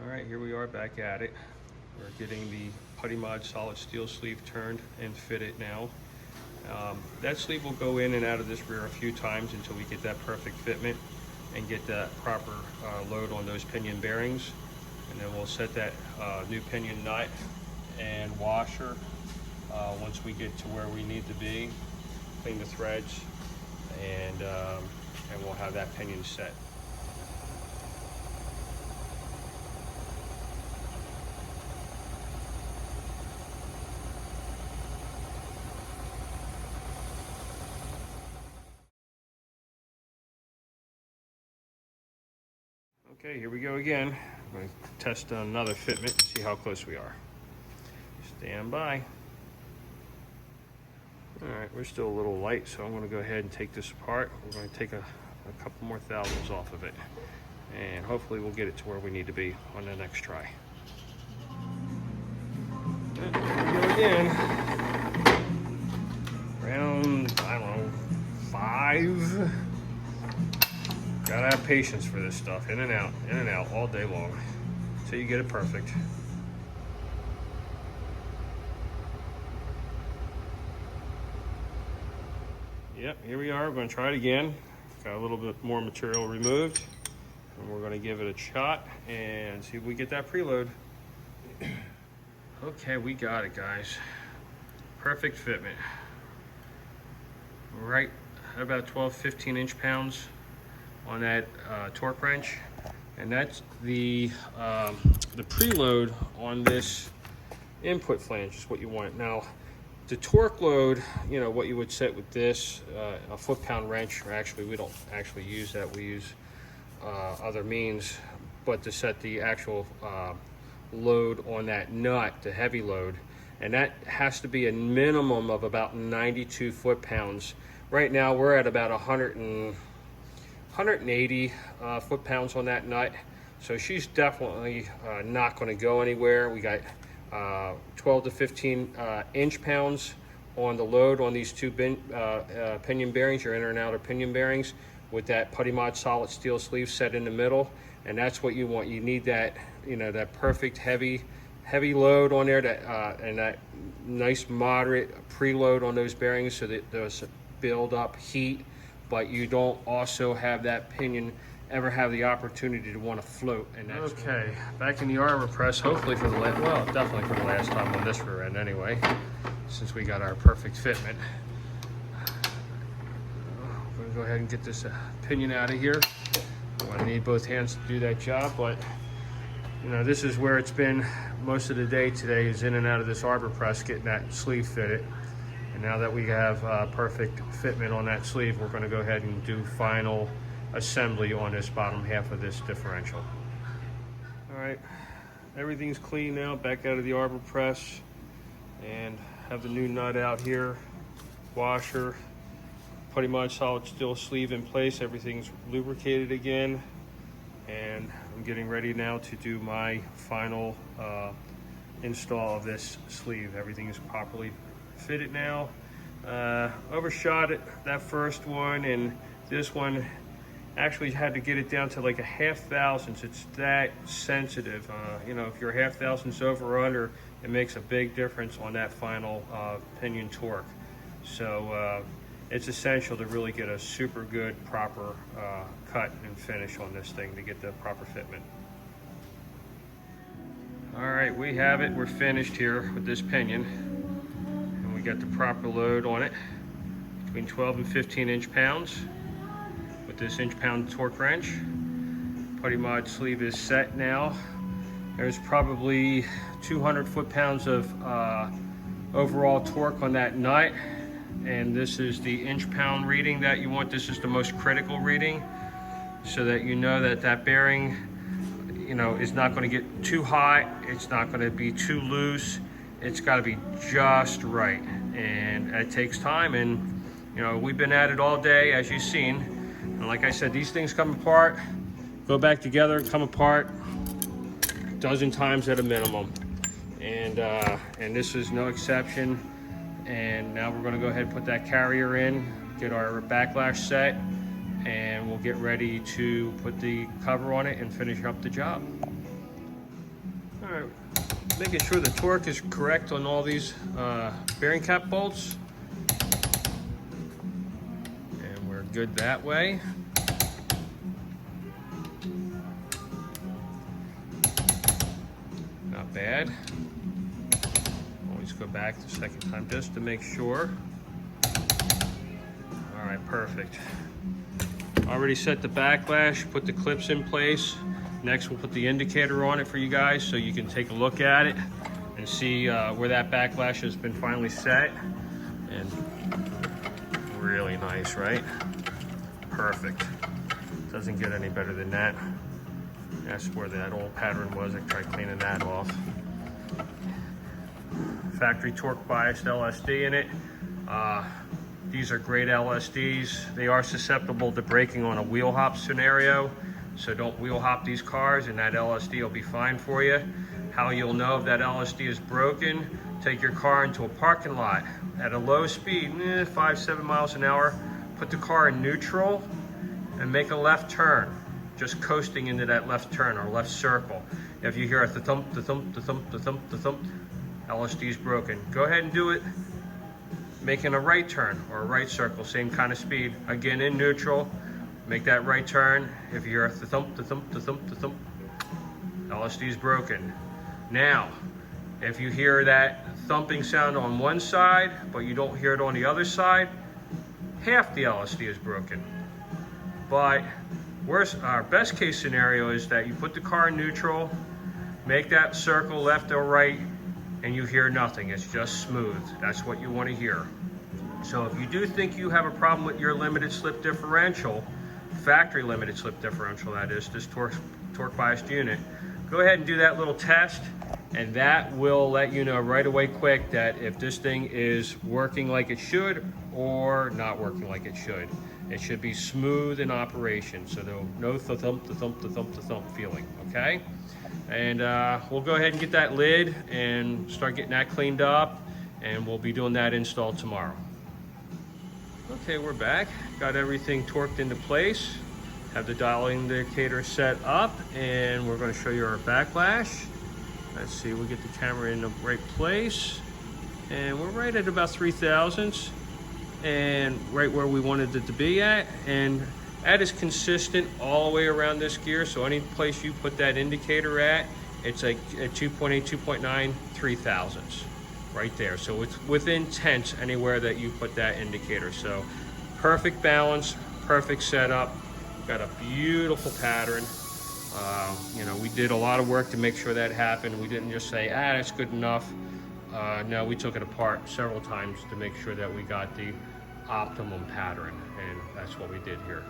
All right, here we are back at it. We're getting the PuddyMod solid steel sleeve turned and fitted now. That sleeve will go in and out of this rear a few times until we get that perfect fitment and get that proper load on those pinion bearings. And then we'll set that new pinion nut and washer once we get to where we need to be, clean the threads, and we'll have that pinion set. Okay, here we go again. I'm going to test another fitment, see how close we are. Stand by. All right, we're still a little light, so I'm going to go ahead and take this apart. We're going to take a couple more thousandths off of it, and hopefully we'll get it to where we need to be on the next try. Here we go again. Round, I don't know, 5. Gotta have patience for this stuff. In and out all day long until you get it perfect. Yep, here we are. We're going to try it again. Got a little bit more material removed, and we're going to give it a shot and see if we get that preload. Okay, we got it, guys. Perfect fitment. Right about 12-15 inch-pounds on that torque wrench, and that's the preload on this input flange is what you want. Now the torque load, you know what you would set with this, a foot-pound wrench, or actually we don't actually use that, we use other means, but to set the actual load on that nut, the heavy load, and that has to be a minimum of about 92 foot-pounds. Right now we're at about 180 foot-pounds on that nut, so she's definitely not going to go anywhere. We got 12 to 15 inch-pounds on the load on these two pinion bearings, your inner and outer pinion bearings, with that PuddyMod solid steel sleeve set in the middle, and that's what you want. You need that, you know, that perfect heavy load on there, that and that nice moderate preload on those bearings, so that those build up heat, but you don't also have that pinion ever have the opportunity to want to float. And that's okay. Back in the arbor press, hopefully for the definitely for the last time on this rear end anyway, since we got our perfect fitment. I'm going to go ahead and get this pinion out of here. I'm going to need both hands to do that job, but you know, this is where it's been most of the day today, is in and out of this arbor press getting that sleeve fitted. And now that we have perfect fitment on that sleeve, we're going to go ahead and do final assembly on this bottom half of this differential. All right, everything's clean now, back out of the arbor press, and have the new nut out here, washer, PuddyMod solid steel sleeve in place. Everything's lubricated again, and I'm getting ready now to do my final install of this sleeve. Everything is properly fitted now. Overshot it, that first one, and this one actually had to get it down to like a 1/2 thousandths. It's that sensitive. You know, if you're 1/2 thousandths over or under, it makes a big difference on that final pinion torque. So it's essential to really get a super good, proper cut and finish on this thing to get the proper fitment. All right, we have it. We're finished here with this pinion, and we got the proper load on it, between 12 and 15 inch-pounds. With this inch-pound torque wrench. PuddyMod sleeve is set now. There's probably 200 foot-pounds of overall torque on that nut, and this is the inch-pound reading that you want. This is the most critical reading, so that you know that that bearing, you know, is not going to get too hot. It's not going to be too loose. It's got to be just right, and it takes time. And you know, we've been at it all day, as you've seen. And like I said, these things come apart, go back together, come apart a dozen times at a minimum. And this is no exception. And now we're gonna go ahead and put that carrier in, get our backlash set, and we'll get ready to put the cover on it and finish up the job. All right, making sure the torque is correct on all these bearing cap bolts. And we're good that way. Not bad. Always go back the second time just to make sure. All right, perfect. Already set the backlash, put the clips in place. Next, we'll put the indicator on it for you guys so you can take a look at it and see where that backlash has been finally set. And really nice, right? Perfect. Doesn't get any better than that. That's where that old pattern was. I tried cleaning that off. Factory torque biased LSD in it. These are great LSDs. They are susceptible to breaking on a wheel hop scenario. So don't wheel hop these cars and that LSD will be fine for you. How you'll know if that LSD is broken, take your car into a parking lot at a low speed, 5-7 miles an hour, put the car in neutral and make a left turn. Just coasting into that left turn or left circle. If you hear a thump, the thump, the thump, the thump, the thump, LSD is broken. Go ahead and do it making a right turn or a right circle, same kind of speed. Again, in neutral, make that right turn. If you hear the thump, the thump, the thump, the thump, LSD is broken. Now, if you hear that thumping sound on one side, but you don't hear it on the other side, half the LSD is broken. But our best case scenario is that you put the car in neutral, make that circle left or right, and you hear nothing. It's just smooth. That's what you want to hear. So if you do think you have a problem with your limited slip differential, factory limited slip differential that is, this torque biased unit, go ahead and do that little test, and that will let you know right away quick that if this thing is working like it should or not working like it should. It should be smooth in operation, so no thump, the thump, the thump, the thump feeling, okay? And we'll go ahead and get that lid and start getting that cleaned up, and we'll be doing that install tomorrow. Okay, we're back. Got everything torqued into place. Have the dial indicator set up, and we're going to show you our backlash. Let's see, we'll get the camera in the right place. And we're right at about 3 thousandths, and right where we wanted it to be at. And that is consistent all the way around this gear. So any place you put that indicator at, it's like at 2.8, 2.9, 3 thousandths right there. So it's within tenths anywhere that you put that indicator. So perfect balance, perfect setup. Got a beautiful pattern. You know, we did a lot of work to make sure that happened. We didn't just say, that's good enough. No, we took it apart several times to make sure that we got the optimum pattern, and that's what we did here.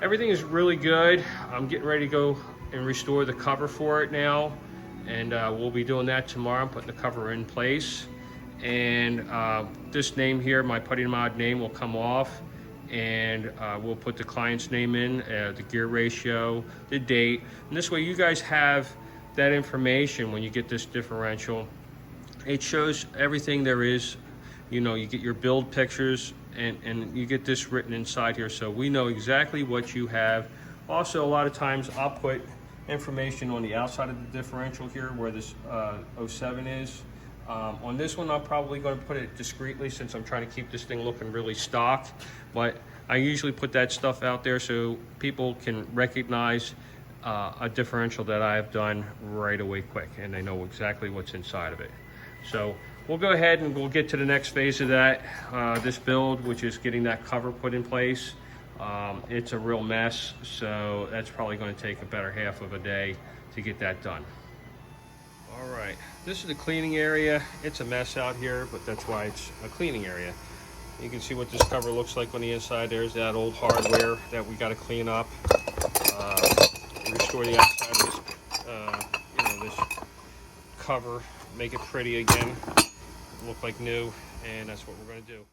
Everything is really good. I'm getting ready to go and restore the cover for it now, and we'll be doing that tomorrow. I'm putting the cover in place, and this name here, my PuddyMod name, will come off, and we'll put the client's name in, the gear ratio, the date, and this way you guys have that information when you get this differential. It shows everything there is. You know, you get your build pictures, and you get this written inside here, so we know exactly what you have. Also, a lot of times I'll put information on the outside of the differential here where this 07 is. On this one, I'm probably going to put it discreetly since I'm trying to keep this thing looking really stock, but I usually put that stuff out there so people can recognize a differential that I have done right away quick, and they know exactly what's inside of it. So we'll go ahead and we'll get to the next phase of that, this build, which is getting that cover put in place. It's a real mess, so that's probably going to take a better half of a day to get that done. All right, this is the cleaning area. It's a mess out here, but that's why it's a cleaning area. You can see what this cover looks like on the inside. There's that old hardware that we got to clean up. Restore the outside of this, this cover, make it pretty again, look like new, and that's what we're going to do.